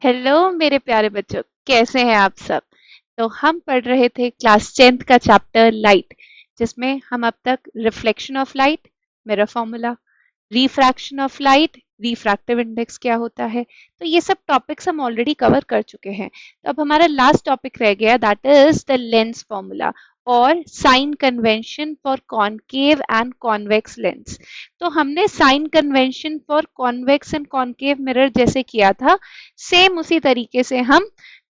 Hello मेरे प्यारे बच्चों, कैसे हैं आप सब। तो हम पढ़ रहे थे क्लास 10th का चैप्टर लाइट, जिसमें हम अब तक reflection of light, mirror formula, refraction of light, refractive index क्या होता है, तो ये सब टॉपिक्स हम ऑलरेडी कवर कर चुके हैं। तो अब हमारा लास्ट टॉपिक रह गया, that is the lens formula और sign convention for concave and convex lens. तो हमने sign convention for convex and concave mirror जैसे किया था, सेम उसी तरीके से हम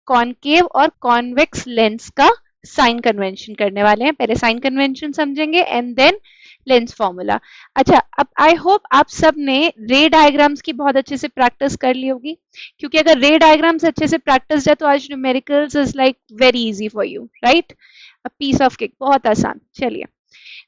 कॉनकेव और कॉन्वेक्स लेंस का साइन कन्वेंशन करने वाले हैं। पहले साइन कन्वेंशन समझेंगे एंड देन लेंस फॉर्मूला। अच्छा, अब आई होप आप सब ने रे डायग्राम्स की बहुत अच्छे से प्रैक्टिस कर ली होगी, क्योंकि अगर रे डायग्राम्स अच्छे से प्रैक्टिस है तो आज numericals is like very easy for you, right. A piece of cake, बहुत आसान। चलिए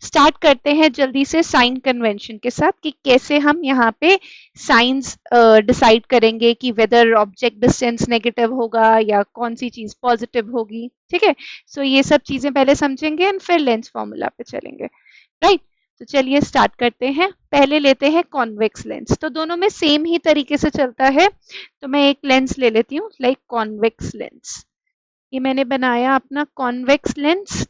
स्टार्ट करते हैं जल्दी से साइन कन्वेंशन के साथ कि कैसे हम यहाँ पे साइंस डिसाइड करेंगे कि वेदर ऑब्जेक्ट डिस्टेंस नेगेटिव होगा या कौन सी चीज पॉजिटिव होगी। ठीक है, सो ये सब चीजें पहले समझेंगे एंड फिर लेंस फॉर्मूला पे चलेंगे, राइट। तो चलिए स्टार्ट करते हैं। पहले लेते हैं कॉन्वेक्स लेंस, तो दोनों में सेम ही तरीके से चलता है। तो मैं एक लेंस ले लेती हूँ, लाइक कॉन्वेक्स लेंस। ये मैंने बनाया अपना कॉन्वेक्स लेंस।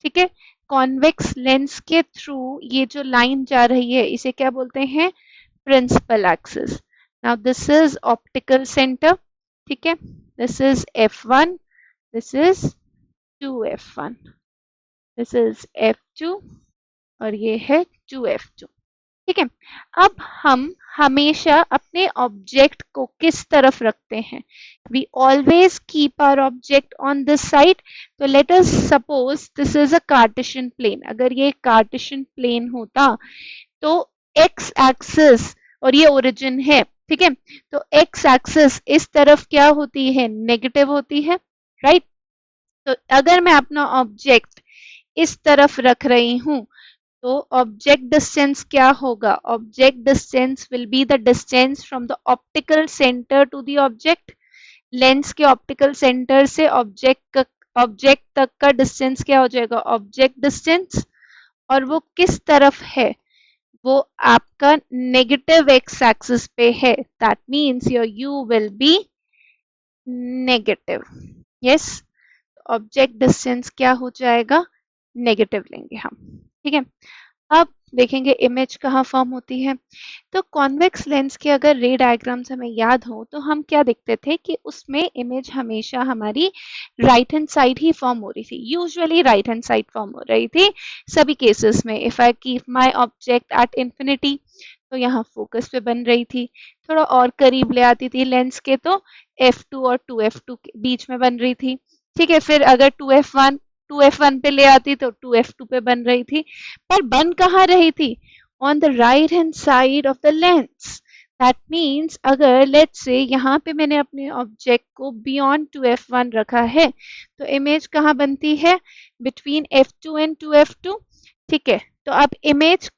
ठीक है, कॉन्वेक्स लेंस के थ्रू ये जो लाइन जा रही है इसे क्या बोलते हैं, principal axis. Now this is optical centre. ठीक है, this is F1, this is 2F1, this is F2 और ये है 2F2। ठीक है, अब हम हमेशा अपने ऑब्जेक्ट को किस तरफ रखते हैं, we always keep our object on this side. तो let us suppose this is a Cartesian plane. अगर ये कार्टेशियन प्लेन होता तो एक्स एक्सिस, और ये ओरिजिन है, ठीक है, तो एक्स एक्सिस इस तरफ क्या होती है, नेगेटिव होती है, राइट। तो अगर मैं अपना ऑब्जेक्ट इस तरफ रख रही हूं तो ऑब्जेक्ट डिस्टेंस क्या होगा, object distance will be the distance from the optical centre to the object. Lens के ऑप्टिकल सेंटर से ऑब्जेक्ट तक का डिस्टेंस क्या हो जाएगा, ऑब्जेक्ट डिस्टेंस। और वो किस तरफ है, वो आपका नेगेटिव एक्स एक्सिस पे है, that means your you will be negative. Yes, object distance क्या हो जाएगा, नेगेटिव लेंगे हम। ठीक है, अब देखेंगे इमेज कहाँ फॉर्म होती है। तो कॉन्वेक्स लेंस के अगर रे डायग्राम्स हमें याद हो तो हम क्या देखते थे कि उसमें इमेज हमेशा हमारी राइट हैंड साइड ही फॉर्म हो रही थी, usually right hand side form हो रही थी सभी केसेस में। If I keep my object at infinity तो यहाँ फोकस पे बन रही थी, थोड़ा और करीब ले आती थी लेंस के तो F2 और 2F2 के बीच में बन रही थी। ठीक है, फिर अगर 2F1 पे ले आती तो 2F2 पे बन रही थी। पर बन कहाँ रही थी, on the right hand side of the lens. That means अगर लेट्स से यहाँ पे मैंने अपने ऑब्जेक्ट को बियॉन्ड 2F1 रखा है तो इमेज कहाँ बनती है, बिटवीन F2 एंड 2F2। ठीक है, तो अब इमेज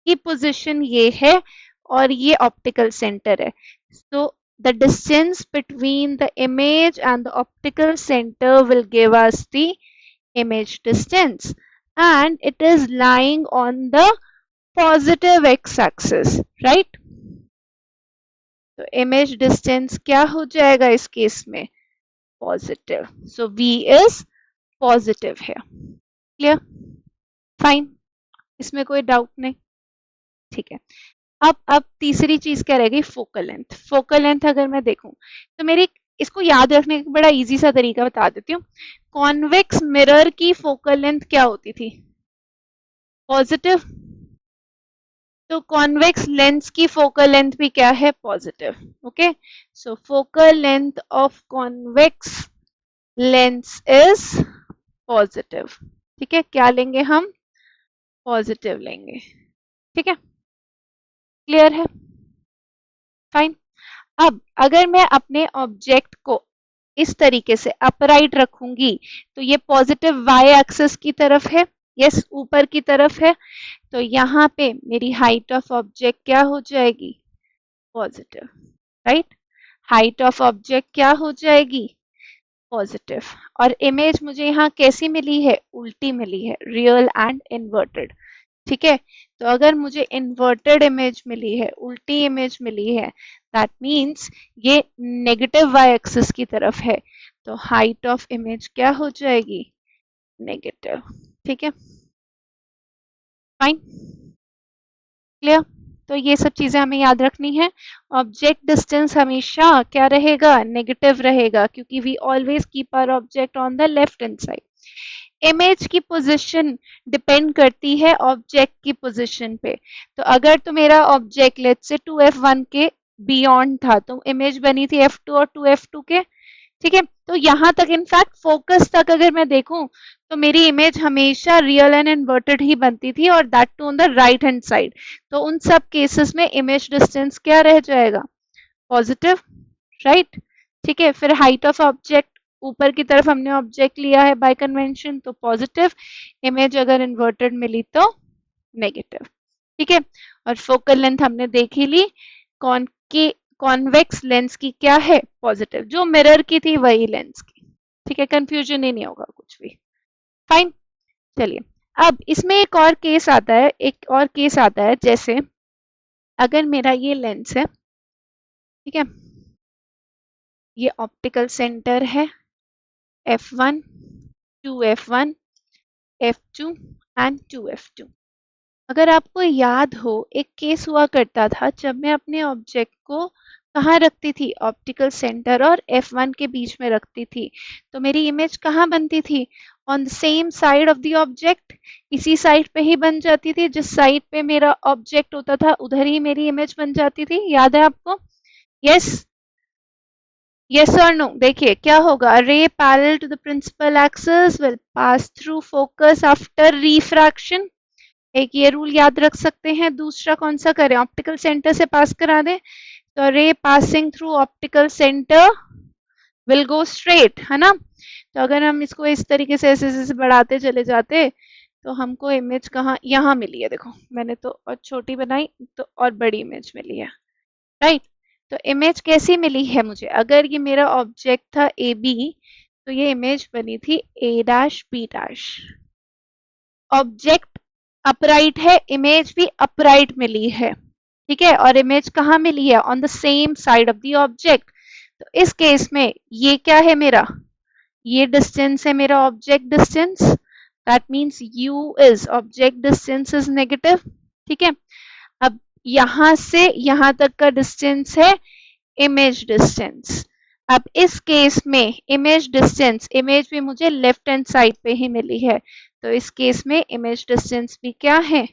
की पोजीशन ये है और ये ऑप्टिकल सेंटर है। सो the distance between the image and the optical center will give us the image distance, and it is lying on the positive x-axis, right? तो image distance क्या हो जाएगा इस केस में, positive. So v is positive है। Clear, fine, इसमें कोई doubt नहीं। ठीक है, अब तीसरी चीज क्या रहेगी, फोकल लेंथ। फोकल लेंथ अगर मैं देखूं तो मेरी, इसको याद रखने का बड़ा इजी सा तरीका बता देती हूँ। कॉन्वेक्स मिरर की फोकल लेंथ क्या होती थी, पॉजिटिव। तो कॉन्वेक्स लेंस की फोकल लेंथ भी क्या है, positive. Okay, so focal length of convex lens is positive. ठीक है, क्या लेंगे हम, पॉजिटिव लेंगे। ठीक है, क्लियर है, फाइन। अब अगर मैं अपने ऑब्जेक्ट को इस तरीके से अपराइट रखूंगी तो ये पॉजिटिव वाई एक्सिस की तरफ है, यस, ऊपर की तरफ है। तो यहाँ पे मेरी हाइट ऑफ ऑब्जेक्ट क्या हो जाएगी, positive, right. Height of object क्या हो जाएगी, पॉजिटिव। और इमेज मुझे यहाँ कैसी मिली है, उल्टी मिली है, रियल एंड इन्वर्टेड। ठीक है, तो अगर मुझे इन्वर्टेड इमेज मिली है, उल्टी इमेज मिली है, दैट मीन्स ये नेगेटिव वाई एक्सिस की तरफ है, तो हाइट ऑफ इमेज क्या हो जाएगी, नेगेटिव। ठीक है, फाइन, क्लियर। तो ये सब चीजें हमें याद रखनी है। ऑब्जेक्ट डिस्टेंस हमेशा क्या रहेगा, नेगेटिव रहेगा, क्योंकि we always keep our object on the left hand side. Image की पोजीशन डिपेंड करती है ऑब्जेक्ट की पोजीशन पे। तो अगर तो मेरा ऑब्जेक्ट लेट्स से 2f1 के बियॉन्ड था, तो इमेज बनी थी f2 और 2f2 के, ठीक है। तो यहां तक इनफैक्ट फोकस तक अगर मैं देखूं तो मेरी इमेज हमेशा रियल एंड इन्वर्टेड ही बनती थी, और that too on the right hand side. तो उन सब केसेस में इमेज डिस्टेंस क्या रह जाएगा, पॉजिटिव, राइट। ठीक है, फिर हाइट ऑफ ऑब्जेक्ट, ऊपर की तरफ हमने ऑब्जेक्ट लिया है बाय कन्वेंशन, तो पॉजिटिव। इमेज अगर इन्वर्टेड मिली तो नेगेटिव। ठीक है, और फोकल लेंथ हमने देख ही ली, कौन की कॉन्वेक्स लेंस की क्या है, पॉजिटिव, जो मिरर की थी वही लेंस की। ठीक है, कंफ्यूजन ही नहीं होगा कुछ भी, फाइन। चलिए, अब इसमें एक और केस आता है, एक और केस आता है, जैसे अगर मेरा ये लेंस है, ठीक है, ये ऑप्टिकल सेंटर है, f1, 2f1, f2 and 2f2। अगर आपको याद हो, एक केस हुआ करता था जब मैं अपने ऑब्जेक्ट को कहाँ रखती थी, ऑप्टिकल सेंटर और f1 के बीच में रखती थी, तो मेरी इमेज कहाँ बनती थी, on the same side of the object, इसी साइड पे ही बन जाती थी, जिस साइड पे मेरा ऑब्जेक्ट होता था उधर ही मेरी इमेज बन जाती थी। याद है आपको, यस, yes or no? देखिए क्या होगा, ray parallel to the principal axis will pass through focus after refraction. एक ये रूल याद रख सकते हैं। दूसरा कौन सा करें, ऑप्टिकल सेंटर से पास करा दें, तो रे passing through optical centre will go straight, है ना। तो अगर हम इसको इस तरीके से ऐसे ऐसे बढ़ाते चले जाते, तो हमको इमेज कहाँ, यहाँ मिली है, देखो मैंने तो और छोटी बनाई तो और बड़ी इमेज मिली है, राइट। तो इमेज कैसी मिली है मुझे, अगर ये मेरा ऑब्जेक्ट था ए बी, तो ये इमेज बनी थी A dash B dash. Object upright है, इमेज भी अपराइट मिली है, ठीक है, और इमेज कहाँ मिली है, on the same side of the object. तो इस केस में ये क्या है मेरा, ये डिस्टेंस है मेरा object distance, that means u is object distance is negative. ठीक है, अब यहां से यहां तक का डिस्टेंस है इमेज डिस्टेंस। अब इस केस में इमेज डिस्टेंस, इमेज भी मुझे लेफ्ट हैंड साइड पे ही मिली है, तो इस केस में इमेज डिस्टेंस भी क्या है,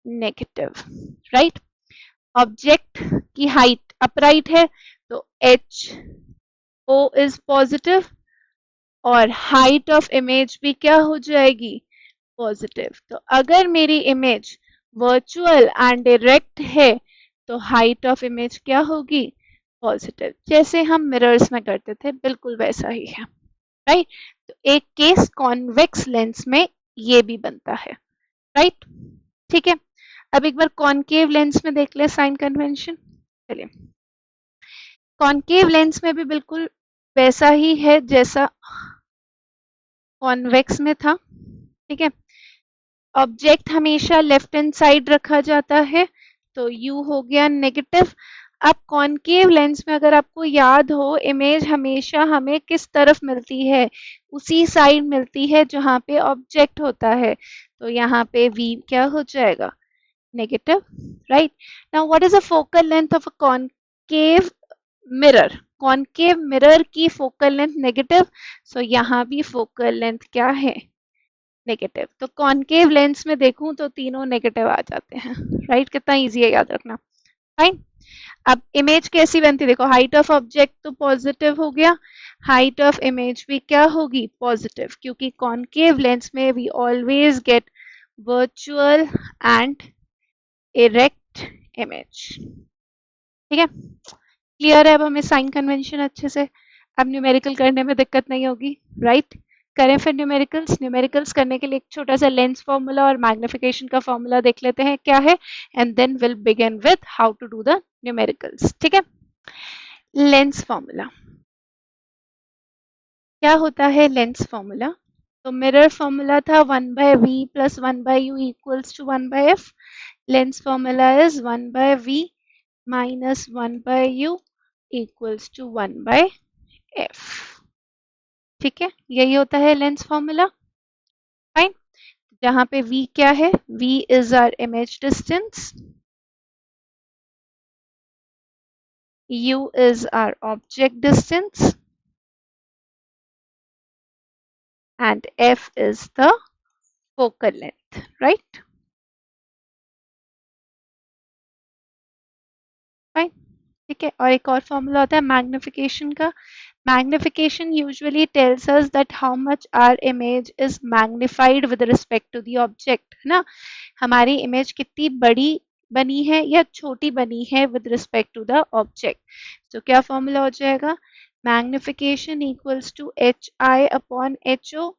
नेगेटिव, राइट। ऑब्जेक्ट की हाइट अपराइट है, तो एच ओ इज पॉजिटिव, और हाइट ऑफ इमेज भी क्या हो जाएगी, पॉजिटिव। तो अगर मेरी इमेज वर्चुअल एंड डायरेक्ट है, तो हाइट ऑफ इमेज क्या होगी, पॉजिटिव, जैसे हम मिरर्स में करते थे बिल्कुल वैसा ही है, राइट। तो एक केस कॉन्वेक्स लेंस में ये भी बनता है, राइट। ठीक है, अब एक बार कॉनकेव लेंस में देख ले साइन कन्वेंशन। चलिए, कॉनकेव लेंस में भी बिल्कुल वैसा ही है जैसा कॉन्वेक्स में था, ठीक है। ऑब्जेक्ट हमेशा लेफ्ट हैंड साइड रखा जाता है, तो u हो गया नेगेटिव। अब कॉनकेव लेंस में अगर आपको याद हो, इमेज हमेशा हमें किस तरफ मिलती है, उसी साइड मिलती है जहां पे ऑब्जेक्ट होता है, तो यहाँ पे v क्या हो जाएगा, negative, right. Now what is the focal length of a concave mirror, concave mirror की फोकल लेंथ नेगेटिव, सो यहाँ भी फोकल लेंथ क्या है, नेगेटिव। तो कॉनकेव लेंस में देखूं तो तीनों नेगेटिव आ जाते हैं, राइट। कितना इजी है याद रखना, फाइन। अब इमेज कैसी बनती है, देखो हाइट ऑफ ऑब्जेक्ट तो पॉजिटिव हो गया, हाइट ऑफ इमेज भी क्या होगी, पॉजिटिव, क्योंकि कॉनकेव लेंस में we always get virtual and erect image. ठीक है, क्लियर है। अब हमें साइन कन्वेंशन अच्छे से, अब न्यूमेरिकल करने में दिक्कत नहीं होगी, राइट। करें फिर न्यूमेरिकल्स। न्यूमेरिकल्स करने के लिए एक छोटा सा लेंस फॉर्मूला और मैग्निफिकेशन का फॉर्मूला देख लेते हैं क्या है, and then will begin with how to do the numericals. ठीक है, लेंस फॉर्मूला क्या होता है, लेंस फॉर्मूला तो मिरर फॉर्मूला था 1/v plus 1/u equals to 1/f. Lens formula is 1/v minus 1/u equals to 1/f. ठीक है, यही होता है लेंस फॉर्मूला. फाइन. जहां पे v क्या है, v is our image distance, u is our object distance, and f is the focal length, right? Fine. ठीक है, और एक और फॉर्मूला होता है मैग्निफिकेशन का. Magnification usually tells us that how much our image is magnified with respect to the object, है ना. हमारी इमेज कितनी बड़ी बनी है या छोटी बनी है with respect to the object. तो क्या फॉर्मूला हो जाएगा, magnification equals to H I upon H O,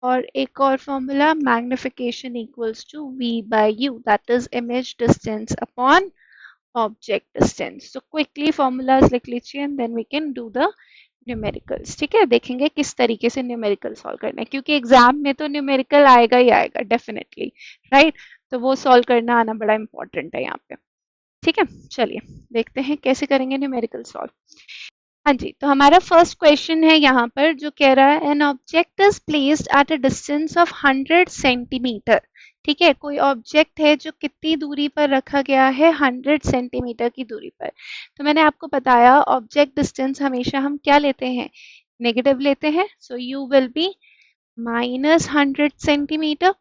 और एक और formula magnification equals to v by u, that is image distance upon object distance. So quickly formulas लिख लीजिए and then we can do the numericals. ठीक है, देखेंगे किस तरीके से न्यूमेरिकल सॉल्व करना है, क्योंकि एग्जाम में तो न्यूमेरिकल आएगा ही आएगा डेफिनेटली, राइट. तो वो सॉल्व करना आना बड़ा इंपॉर्टेंट है यहाँ पे. ठीक है, चलिए देखते हैं कैसे करेंगे न्यूमेरिकल सॉल्व. हाँ जी, तो हमारा फर्स्ट क्वेश्चन है यहाँ पर जो कह रहा है an object is placed at a distance of 100 centimetre. ठीक है, कोई ऑब्जेक्ट है जो कितनी दूरी पर रखा गया है, 100 सेंटीमीटर की दूरी पर. तो मैंने आपको बताया ऑब्जेक्ट डिस्टेंस हमेशा हम क्या लेते हैं, नेगेटिव लेते हैं. So you will be minus 100 centimetre.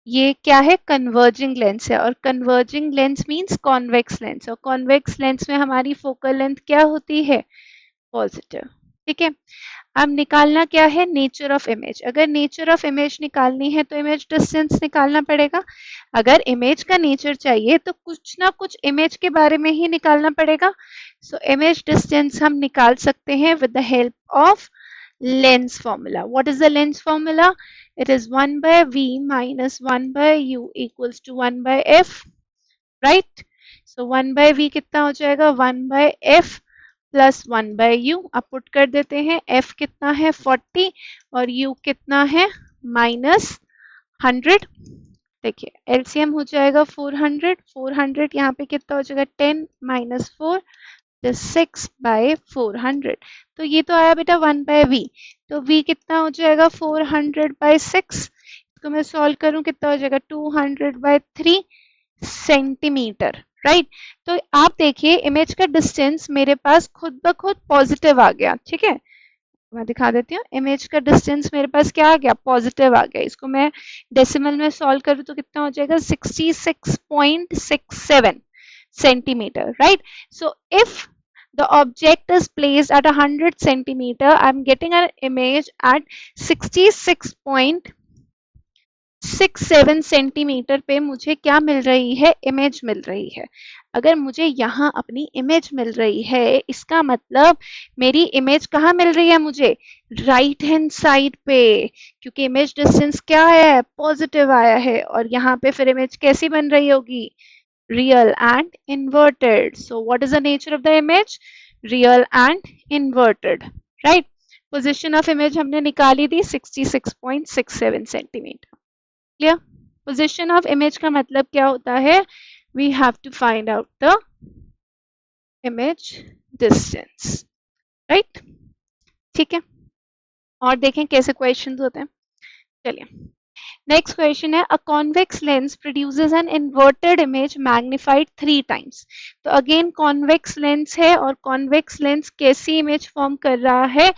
ये क्या है, कन्वर्जिंग लेंस है, और converging lens means convex lens, और कॉन्वेक्स लेंस में हमारी फोकल लेंथ क्या होती है, पॉजिटिव. ठीक है, अब निकालना क्या है, नेचर ऑफ इमेज. अगर नेचर ऑफ इमेज निकालनी है तो इमेज डिस्टेंस निकालना पड़ेगा. अगर इमेज का नेचर चाहिए तो कुछ ना कुछ इमेज के बारे में ही निकालना पड़ेगा. सो इमेज डिस्टेंस हम निकाल सकते हैं with the help of lens formula. What is the lens formula, it is 1/v minus 1/u equals to 1/f, right. So 1/v कितना हो जाएगा, 1/f प्लस 1/u. अब पुट कर देते हैं, f कितना है 40 और u कितना है -100. देखिए एलसीएम हो जाएगा 400. 400 यहाँ पे कितना हो जाएगा, 10 माइनस 4 6/400. तो ये तो आया बेटा 1/v. तो v कितना हो जाएगा 400/6. इसको मैं सॉल्व करूं कितना हो जाएगा 200/3 सेंटीमीटर, राइट. तो आप देखिए इमेज का डिस्टेंस मेरे पास खुद ब खुद पॉजिटिव आ गया. ठीक है, मैं दिखा देती हूँ, इमेज का डिस्टेंस मेरे पास क्या आ गया, पॉजिटिव आ गया. इसको मैं डेसिमल में सॉल्व करूँ तो कितना हो जाएगा 66.67 centimetre, right. So if the object is placed at 100 centimeter, I'm getting an image at 66.67 centimetre पे मुझे क्या मिल रही है, इमेज मिल रही है. अगर मुझे यहाँ अपनी इमेज मिल रही है, इसका मतलब मेरी इमेज कहाँ मिल रही है मुझे, राइट हैंड साइड पे, क्योंकि इमेज डिस्टेंस क्या है, पॉजिटिव आया है. और यहाँ पे फिर इमेज कैसी बन रही होगी, real and inverted. So what is the nature of the image, real and inverted, right. Position of image हमने निकाली थी 66.67 centimetre. Clear. Position of image का मतलब क्या होता है, we have to find out the image distance, right. ठीक है, और देखें कैसे क्वेश्चंस होते हैं. चलिए नेक्स्ट क्वेश्चन है, a convex lens produces an inverted image magnified 3 times. तो अगेन कॉन्वेक्स लेंस है, और कॉन्वेक्स लेंस कैसी इमेज फॉर्म कर रहा है,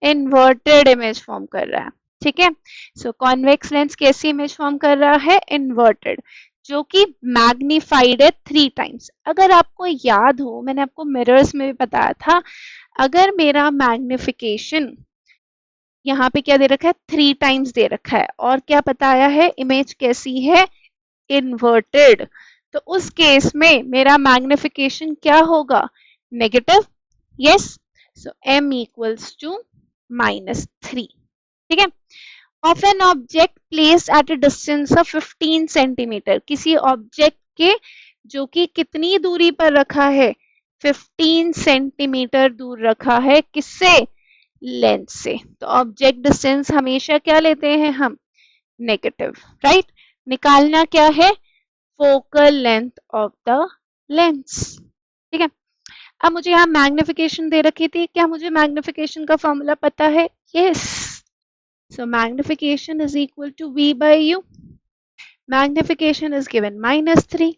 इन्वर्टेड इमेज फॉर्म कर रहा है. ठीक है, सो कॉन्वेक्स लेंस कैसी इमेज फॉर्म कर रहा है, इन्वर्टेड, जो कि मैग्निफाइड है 3 टाइम्स. अगर आपको याद हो, मैंने आपको मिरर्स में भी बताया था, अगर मेरा मैग्निफिकेशन यहाँ पे क्या दे रखा है, 3 टाइम्स दे रखा है, और क्या बताया है, इमेज कैसी है, इन्वर्टेड, तो उस केस में मेरा मैग्निफिकेशन क्या होगा, negative. Yes, so m equals to -3. ठीक है, of an object placed at a distance of 15 centimetre. किसी ऑब्जेक्ट के जो कि कितनी दूरी पर रखा है, 15 सेंटीमीटर दूर रखा है, किससे, लेंस से. तो ऑब्जेक्ट डिस्टेंस हमेशा क्या लेते हैं हम, नेगेटिव, राइट। निकालना क्या है, focal length of the lens, ठीक है। अब मुझे यहाँ मैग्निफिकेशन दे रखी थी, क्या मुझे मैग्निफिकेशन का फॉर्मूला पता है, yes. So magnification is equal to v by u। Magnification is given -3,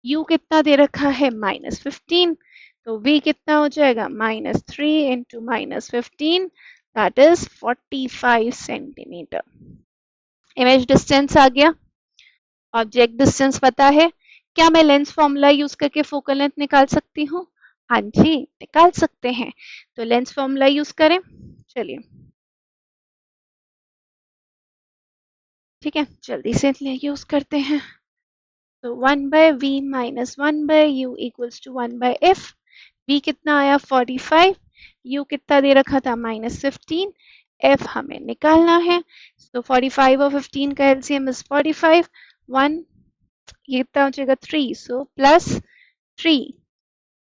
u कितना दे रखा है -15, तो v कितना हो जाएगा -3 into -15, that is 45 centimetre. Image distance आ गया, ऑब्जेक्ट डिस्टेंस पता है, क्या मैं लेंस फॉर्मूला यूज करके फोकल लेंथ निकाल सकती हूँ, हाँ जी निकाल सकते हैं। तो लेंस फॉर्मूला यूज करें, चलिए ठीक है, जल्दी से यूज करते हैं। तो 1/v minus 1/u equals to 1/f। v कितना आया 45, u कितना दे रखा था -15, f हमें निकालना है। तो 45 और 15 का एलसीएम इज 45, 1 ये कितना हो जाएगा 3, सो +3,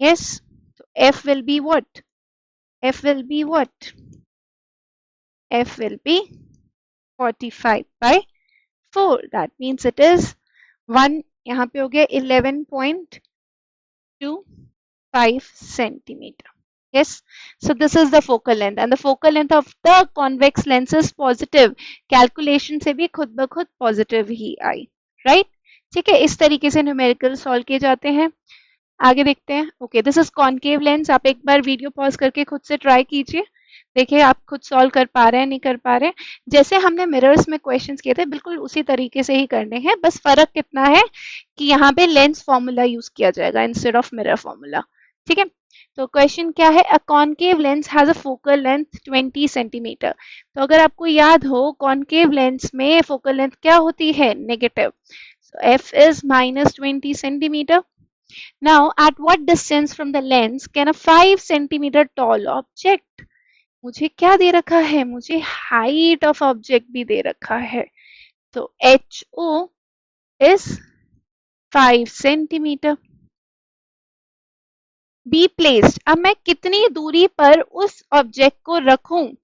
yes। So f will be what, f will be what, f will be 45 by 4, that means it is 1, यहाँ पे हो गया 11.25 centimeter, yes। So this is the focal length and the focal length of the convex lens is positive, calculation से भी खुद ब खुद positive ही आई, right। ठीक है, इस तरीके से न्यूमेरिकल सॉल्व किए जाते हैं। आगे देखते हैं। Okay, this is concave lens. आप एक बार वीडियो पॉज करके खुद से ट्राई कीजिए, देखिए आप खुद सॉल्व कर पा रहे हैं नहीं कर पा रहे हैं। जैसे हमने मिरर्स में क्वेश्चंस किए थे बिल्कुल उसी तरीके से ही करने हैं, बस फर्क कितना है कि यहाँ पे लेंस फॉर्मूला यूज किया जाएगा इंस्टेड ऑफ मिरर फॉर्मूला, ठीक है। तो क्वेश्चन क्या है, a concave lens has a focal length 20 centimetre. तो अगर आपको याद हो कॉनकेव लेंस में फोकल लेंथ क्या होती है, negative, F is -20 centimetre. Now, at what distance from the lens can a 5 centimeter tall object? मुझे क्या दे रखा है, मुझे हाइट ऑफ ऑब्जेक्ट भी दे रखा है। तो HO is 5 centimetre. Be placed, अब मैं कितनी दूरी पर उस ऑब्जेक्ट को रखूं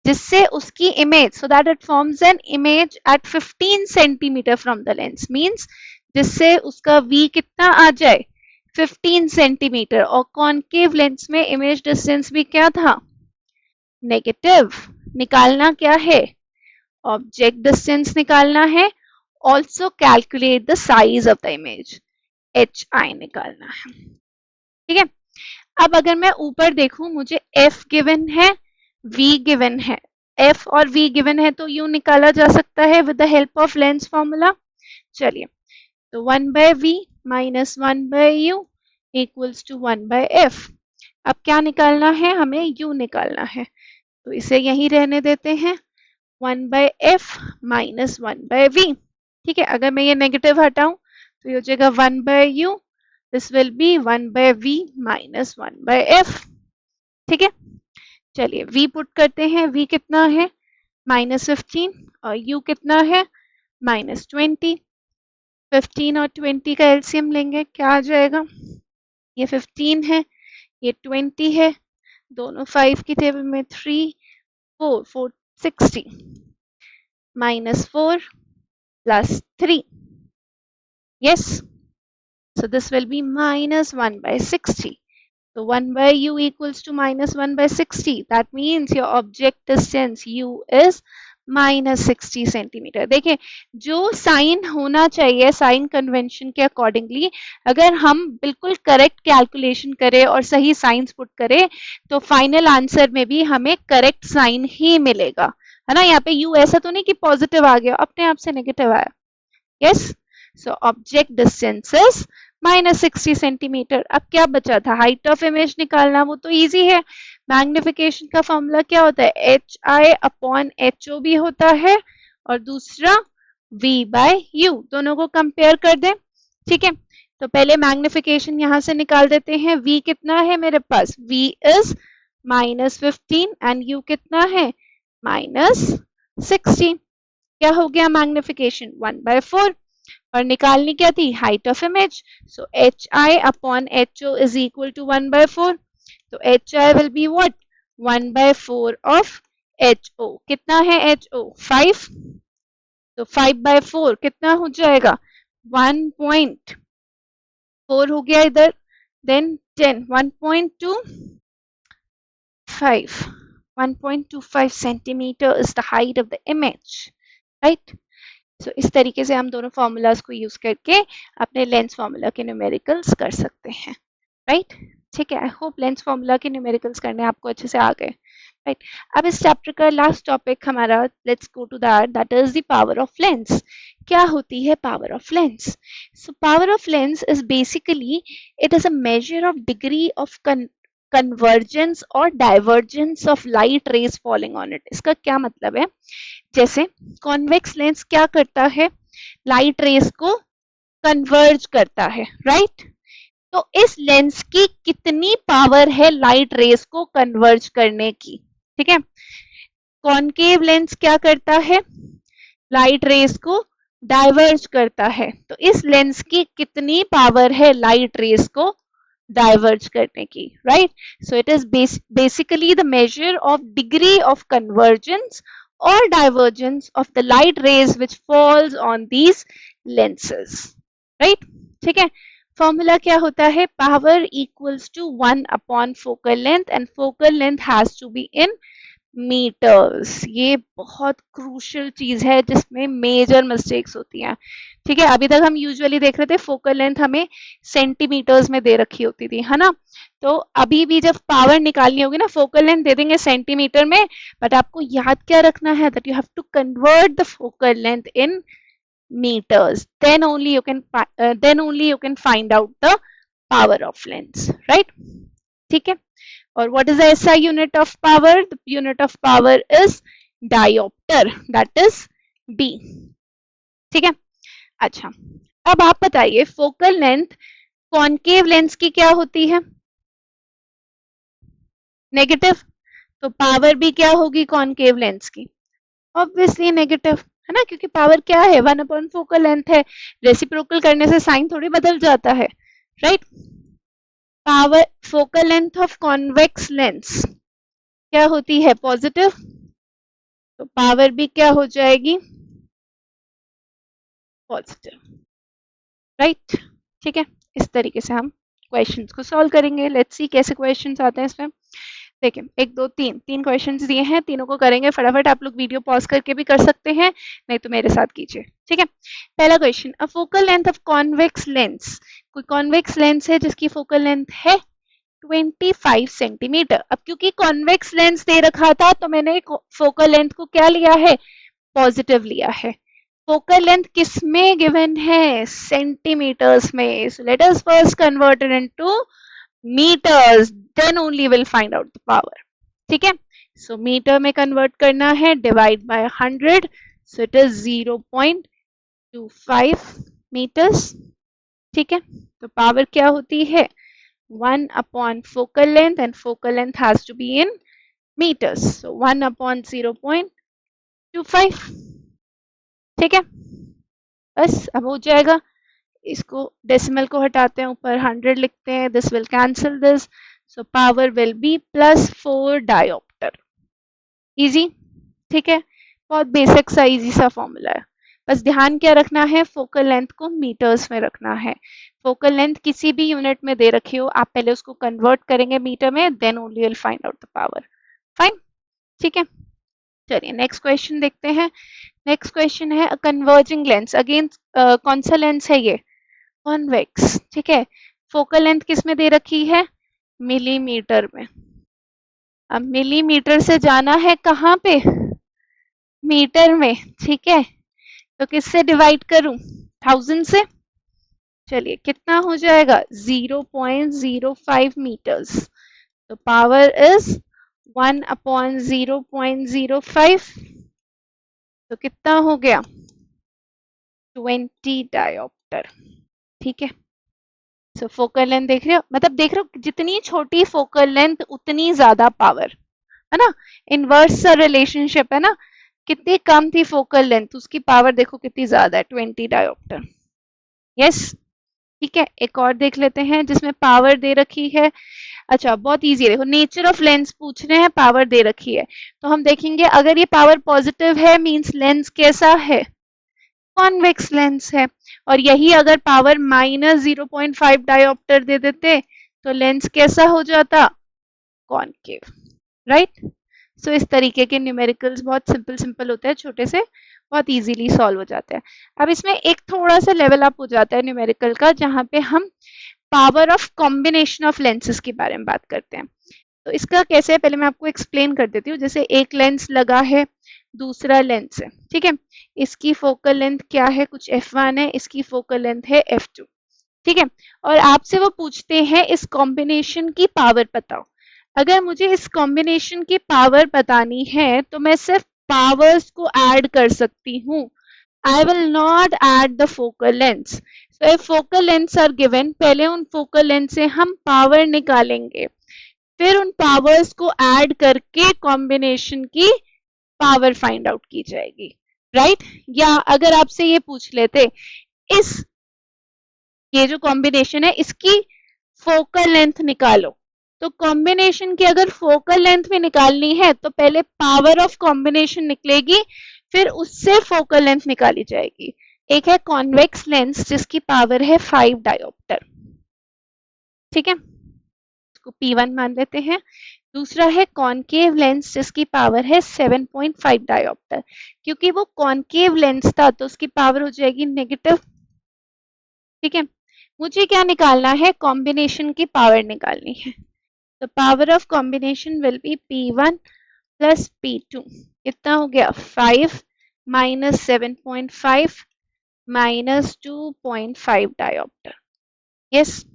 जिससे उसकी image, so that it forms an image at 15 centimetre from the lens, means जिससे उसका V कितना आ जाए 15 सेंटीमीटर। और कॉनकेव लेंस में इमेज डिस्टेंस भी क्या था, नेगेटिव। निकालना क्या है, ऑब्जेक्ट डिस्टेंस निकालना है, also calculate the size of the image, HI निकालना है, ठीक है। अब अगर मैं ऊपर देखूं मुझे F गिवन है, V गिवन है, F और V गिवन है तो यूं निकाला जा सकता है with the help of lens formula. चलिए, तो 1/v minus 1/u equals to 1/f। अब क्या निकालना है, हमें u निकालना है, तो इसे यहीं रहने देते हैं, 1/f माइनस 1/v, ठीक है। अगर मैं ये नेगेटिव हटाऊं तो ये हो जाएगा 1/u, this will be 1/v minus 1/f, ठीक है। चलिए v पुट करते हैं, v कितना है -15 और u कितना है -20। 15 और 20 का एलसीएम लेंगे, क्या आ जाएगा, ये 15 है ये 20 है, दोनों 5 की टेबल में 3 4 4 60 -4 plus 3, yes, so this will be -1/60. So 1/u equals to -1/60, that means your object distance u is -60 centimetre. देखिए जो साइन होना चाहिए साइन कन्वेंशन के अकॉर्डिंगली, अगर हम बिल्कुल करेक्ट कैलकुलेशन करें और सही साइंस पुट करें तो फाइनल आंसर में भी हमें करेक्ट साइन ही मिलेगा, है ना। यहाँ पे u ऐसा तो नहीं कि पॉजिटिव आ गया अपने आप से नेगेटिव आया, yes. So object distance is -60 centimetre. अब क्या बचा था, हाइट ऑफ इमेज निकालना, वो तो इजी है। मैग्निफिकेशन का फॉर्मूला क्या होता है, HI/HO भी होता है और दूसरा V/U, दोनों को कंपेयर कर दें, ठीक है। तो पहले मैग्निफिकेशन यहां से निकाल देते हैं, V कितना है मेरे पास, V इज -15 एंड U कितना है -60। क्या हो गया मैग्निफिकेशन 1/4 और निकालनी क्या थी, height of image. So HI/HO is equal to 1/4, तो HI will be what 1/4 of HO। कितना है HO 5, तो 5/4 कितना हो जाएगा, 1.4 हो गया इधर, then 10, 1.25 centimeter is the height of the image, right? So इस तरीके से हम दोनों फॉर्मूलाज को यूज करके अपने लेंस फॉर्मूला के न्यूमेरिकल्स कर सकते हैं, राइट? ठीक है, आई होप लेंस फॉर्मूला के न्यूमेरिकल्स करने आपको अच्छे से आ गए, राइट? अब इस चैप्टर का लास्ट टॉपिक हमारा, let's go to that is the power of lens. क्या होती है power of lens? So power of lens is basically, it is a measure of degree of convergence और divergence of light rays falling on it. इसका क्या मतलब है, जैसे convex lens क्या करता है, लाइट रेज को कन्वर्ज करता है, राइट? तो इस लेंस की कितनी पावर है लाइट रेज को कन्वर्ज करने की, ठीक है? कॉनकेव लेंस क्या करता है, लाइट रेज को डाइवर्ज करता है। तो इस लेंस की कितनी पावर है लाइट रेज को डाइवर्ज करने की, right? So it is basically the major of degree of convergence or divergence of the light rays which falls on these lenses, right? ठीक है, फॉर्मूला क्या होता है, power equals to 1 upon focal length and focal length has to be in metres. ये बहुत crucial चीज है जिसमें मेजर मिस्टेक्स होती हैं, ठीक है? अभी तक हम यूजुअली देख रहे थे फोकल लेंथ हमें सेंटीमीटर्स में दे रखी होती थी, है ना? तो अभी भी जब पावर निकालनी होगी ना, फोकल लेंथ दे देंगे सेंटीमीटर में, बट आपको याद क्या रखना है, that you have to convert the focal length in meters, then only you can find out the power of lens, right? ठीक है, और what is the SI unit of power? The unit of power is diopter, that is D, ठीक है? अच्छा, अब आप बताइए focal length concave lens की क्या होती है, नेगेटिव, तो पावर भी क्या होगी कॉनकेव लेंस की, ऑब्वियसली नेगेटिव, है ना? क्योंकि पावर क्या है, 1 अपॉन फोकल लेंथ है, रेसिप्रोकल करने से साइन थोड़ी बदल जाता है, right? Power focal length of convex lens क्या होती है, पॉजिटिव, तो पावर भी क्या हो जाएगी, पॉजिटिव, राइट? ठीक है, इस तरीके से हम क्वेश्चंस को सॉल्व करेंगे। लेट्स सी कैसे क्वेश्चंस आते हैं इसमें। देखिए, 1 2 3 क्वेश्चंस दिए हैं, तीनों को करेंगे फटाफट। आप लोग वीडियो पॉज करके भी कर सकते हैं, नहीं तो मेरे साथ कीजिए, ठीक है? पहला question, a focal length of convex lens, कोई कॉन्वेक्स लेंस है जिसकी फोकल लेंथ है 25 सेंटीमीटर। अब क्योंकि कॉन्वेक्स लेंस दे रखा था तो मैंने फोकल लेंथ को क्या लिया है, पॉजिटिव लिया है। फोकल लेंथ किस में गिवन है, सेंटीमीटर्स में। So let us first convert it into meters, then only we'll find out the power, ठीक है? So मीटर में कन्वर्ट करना है, divide by 100, so it is 0.25 meters, ठीक है? तो पावर क्या होती है, 1 upon focal length, and focal length has to be in meters, so 1 upon 0.25, ठीक है? बस अब हो जाएगा। इसको डेसिमल को हटाते हैं, ऊपर 100 लिखते हैं, this will cancel this, so power will be +4 dioptre. Easy, ठीक है? बहुत बेसिक सा इजी सा फॉर्मूला है। बस ध्यान क्या रखना है, फोकल लेंथ को मीटर्स में रखना है। फोकल लेंथ किसी भी यूनिट में दे रखी हो, आप पहले उसको कन्वर्ट करेंगे मीटर में, then only will find out the power. Fine, ठीक है? चलिए नेक्स्ट क्वेश्चन देखते हैं। नेक्स्ट क्वेश्चन है कन्वर्जिंग लेंस। अगेन कौन सा लेंस है ये, कॉन्वेक्स, ठीक है? फोकल लेंथ किस में दे रखी है, मिलीमीटर में। अब मिलीमीटर से जाना है कहाँ पे, मीटर में, ठीक है? तो किससे डिवाइड करूं, 1000 से। चलिए कितना हो जाएगा, 0.05 मीटर्स, तो पावर इज 1 अपॉन 0.05, तो कितना हो गया, 20 डायोप्टर, ठीक है? सो फोकल लेंथ देख रहे हो, मतलब देख रहे हो जितनी छोटी फोकल लेंथ उतनी ज्यादा पावर, है ना? इनवर्स सा रिलेशनशिप है ना, कितनी कम थी फोकल लेंथ, उसकी पावर देखो कितनी ज्यादा है, 20 डायोप्टर। यस, ठीक है? एक और देख लेते हैं जिसमें पावर दे रखी है। अच्छा, बहुत इजी है, देखो नेचर ऑफ लेंस पूछ रहे हैं, पावर दे रखी है, तो हम देखेंगे अगर ये पावर पॉजिटिव है मींस लेंस कैसा है, कॉन्वेक्स लेंस है। और यही अगर पावर -0.5 डायोप्टर दे देते तो लेंस कैसा हो जाता, कॉनकेव, राइट। सो इस तरीके के न्यूमेरिकल्स बहुत सिंपल सिंपल होते हैं, छोटे से बहुत इजीली सॉल्व हो जाते हैं। अब इसमें एक थोड़ा सा लेवल अप हो जाता है न्यूमेरिकल का, जहाँ पे हम power of combination of lenses के बारे में बात करते हैं। तो इसका कैसे है पहले मैं आपको एक्सप्लेन कर देती हूँ। जैसे एक लेंस लगा है, दूसरा लेंस है, ठीक है। इसकी फोकल लेंथ क्या है, कुछ f1 है, इसकी फोकल लेंथ है f2, ठीक है। और आपसे वो पूछते हैं इस कॉम्बिनेशन की पावर बताओ। अगर मुझे इस कॉम्बिनेशन की पावर बतानी है तो मैं सिर्फ पावर्स को ऐड कर सकती हूँ। I will not add the focal lengths. So if focal lengths are given, पहले उन focal length से हम पावर निकालेंगे, फिर उन पावर्स को ऐड करके कॉम्बिनेशन की पावर फाइंड आउट की जाएगी, राइट। या अगर आपसे ये पूछ लेते इस ये जो कॉम्बिनेशन है इसकी फोकल लेंथ निकालो, तो कॉम्बिनेशन की अगर फोकल लेंथ भी निकालनी है तो पहले पावर ऑफ कॉम्बिनेशन निकलेगी, फिर उससे फोकल लेंथ निकाली जाएगी। एक है कॉन्वेक्स लेंस जिसकी पावर है 5 डायोप्टर, ठीक है, इसको P1 मान लेते हैं। दूसरा है कॉनकेव लेंस जिसकी पावर है 7.5 डायोप्टर। क्योंकि वो कॉनकेव लेंस था तो उसकी पावर हो जाएगी नेगेटिव, ठीक है। मुझे क्या निकालना है, कॉम्बिनेशन की पावर निकालनी है। तो power of combination will be P1 plus P2। कितना हो गया, 5 माइनस 7.5 माइनस 2.5 डायोप्टर। यस।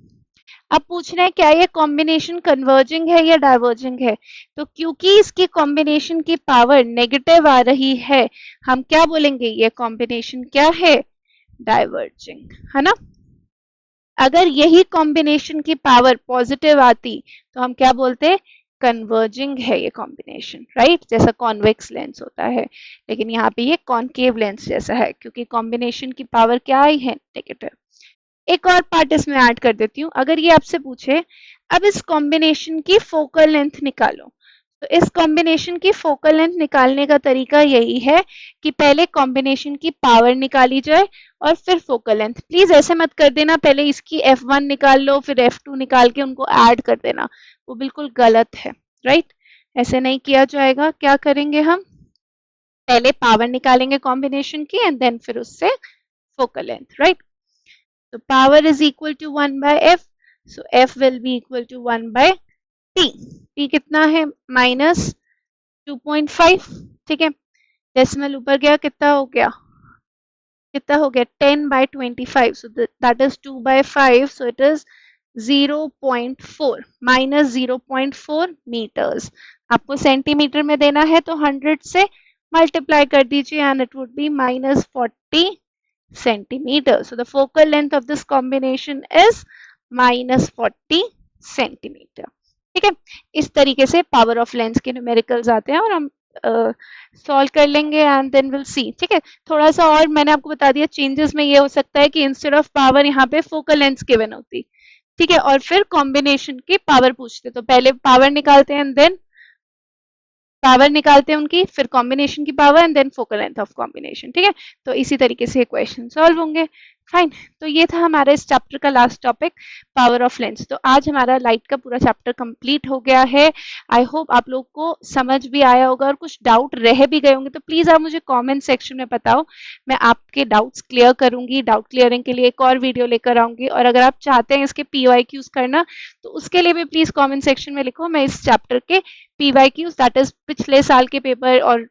अब पूछ रहे हैं क्या ये कॉम्बिनेशन कन्वर्जिंग है या डाइवर्जिंग है। तो क्योंकि इसकी कॉम्बिनेशन की पावर नेगेटिव आ रही है, हम क्या बोलेंगे, ये कॉम्बिनेशन क्या है, डाइवर्जिंग, है ना। अगर यही कॉम्बिनेशन की पावर पॉजिटिव आती तो हम क्या बोलते, कन्वर्जिंग है ये कॉम्बिनेशन, राइट। जैसा कॉन्वेक्स लेंस होता है, लेकिन यहाँ पे ये कॉनकेव लेंस जैसा है क्योंकि कॉम्बिनेशन की पावर क्या आई है, नेगेटिव। एक और पार्ट इसमें ऐड कर देती हूँ। अगर ये आपसे पूछे अब इस कॉम्बिनेशन की फोकल लेंथ निकालो, तो इस कॉम्बिनेशन की फोकल लेंथ निकालने का तरीका यही है कि पहले कॉम्बिनेशन की पावर निकाली जाए और फिर फोकल लेंथ। प्लीज ऐसे मत कर देना पहले इसकी f1 निकाल लो फिर f2 निकाल के उनको ऐड कर देना, वो बिल्कुल गलत है, राइट। ऐसे नहीं किया जाएगा। क्या करेंगे, हम पहले पावर निकालेंगे कॉम्बिनेशन की एंड देन फिर उससे focal length, right. So power is equal to 1 by f. So f will be equal to 1 by t. t कितना है, माइनस 2.5, ठीक है। डेसिमल ऊपर गया, कितना हो गया, 10 by 25. So that is 2 by 5. So it is 0.4 minus 0.4 meters. आपको सेंटीमीटर में देना है तो 100 से मल्टीप्लाई कर दीजिए and it would be minus 40 centimeter. So the focal length of this combination is minus 40 centimeter. ठीक है। इस तरीके से पावर ऑफ लेंस के न्यूमेरिकल्स आते हैं और हम सॉल्व कर लेंगे एंड देन विल सी, ठीक है। थोड़ा सा और मैंने आपको बता दिया चेंजेस में ये हो सकता है कि इंस्टेड ऑफ पावर यहाँ पे फोकल लेंथ गिवन होती, ठीक है, और फिर कॉम्बिनेशन की पावर पूछते, तो पहले पावर निकालते हैं एंड देन पावर निकालते हैं उनकी, फिर कॉम्बिनेशन की power and then focal length of combination, ठीक है। तो इसी तरीके से क्वेश्चन सॉल्व होंगे। फाइन। तो ये था हमारा इस चैप्टर का last topic, power of lens. तो आज हमारा लाइट का पूरा चैप्टर कंप्लीट हो गया है। आई होप आप लोग को समझ भी आया होगा और कुछ डाउट रह भी गए होंगे तो प्लीज आप मुझे कमेंट सेक्शन में बताओ, मैं आपके डाउट्स क्लियर करूंगी। डाउट क्लियरिंग के लिए एक और वीडियो लेकर आऊंगी और अगर आप चाहते हैं इसके PYQs करना तो उसके लिए भी प्लीज कॉमेंट सेक्शन में लिखो, मैं इस चैप्टर के PYQs दैट इज पिछले साल के पेपर और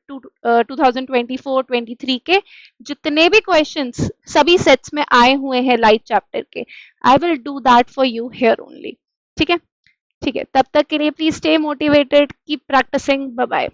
2024-23 के जितने भी क्वेश्चंस सभी सेट्स में आए हुए हैं लाइट चैप्टर के, I will do that for you here only, ठीक है। ठीक है, तब तक के लिए please stay motivated, keep practising, bye bye.